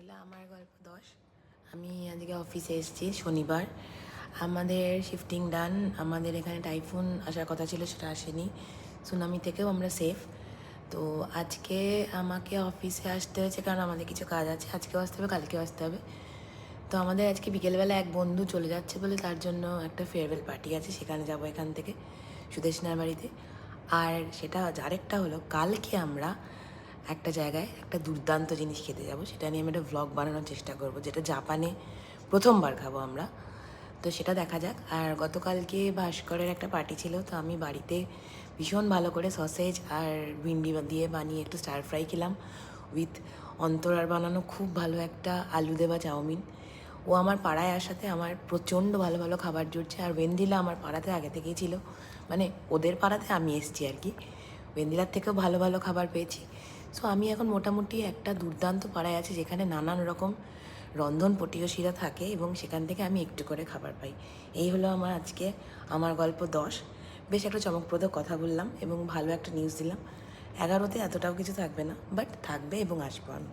হলো আমার গল্প 10। আমি আজকে অফিসে এসেছি শনিবার। আমাদের শিফটিং ডান। আমাদের এখানে টাইফুন আসার কথা ছিল, সেটা আসেনি। সুনামি থেকেও আমরা সেফ। তো আজকে আমাকে অফিসে আসতে হয়েছে কারণ আমাদের কিছু কাজ আছে। আজকেও আসতে হবে, কালকেও আসতে হবে। তো আমাদের আজকে বিকেলবেলা এক বন্ধু চলে যাচ্ছে বলে তার জন্য একটা ফেয়ারওয়েল পার্টি আছে, সেখানে যাব এখান থেকে সুদেশনার বাড়িতে। আর সেটা আরেকটা হলো, কালকে আমরা একটা জায়গায় একটা দুর্দান্ত জিনিস খেতে যাব, সেটা নিয়ে আমি একটা ভ্লগ বানানোর চেষ্টা করব, যেটা জাপানে প্রথমবার খাবো আমরা। তো সেটা দেখা যাক। আর গতকালকে ভাস্করের একটা পার্টি ছিল, তো আমি বাড়িতে ভীষণ ভালো করে সসেজ আর ভিন্ডি দিয়ে বানিয়ে একটু স্টার ফ্রাই খেলাম উইথ অন্তরার বানানো খুব ভালো একটা আলু দেওয়া চাউমিন। ও আমার পাড়ায় আসাতে আমার প্রচণ্ড ভালো ভালো খাবার জুটছে। আর ওয়েন্দিলা আমার পাড়াতে আগে থেকেই ছিল, মানে ওদের পাড়াতে আমি এসেছি আর কি। ওয়েন্দিলার থেকেও ভালো ভালো খাবার পেয়েছি। সো আমি এখন মোটামুটি একটা দুর্দান্ত পাড়ায় আছি, যেখানে নানান রকম রন্ধন পটীয়সীরা থাকে এবং সেখান থেকে আমি একটু করে খাবার পাই। এই হলো আমার আজকে আমার গল্প 10। বেশ একটা চমকপ্রদ কথা বললাম এবং ভালো একটা নিউজ দিলাম। 11তে এতটাও কিছু থাকবে না, বাট থাকবে এবং আসবো আমি।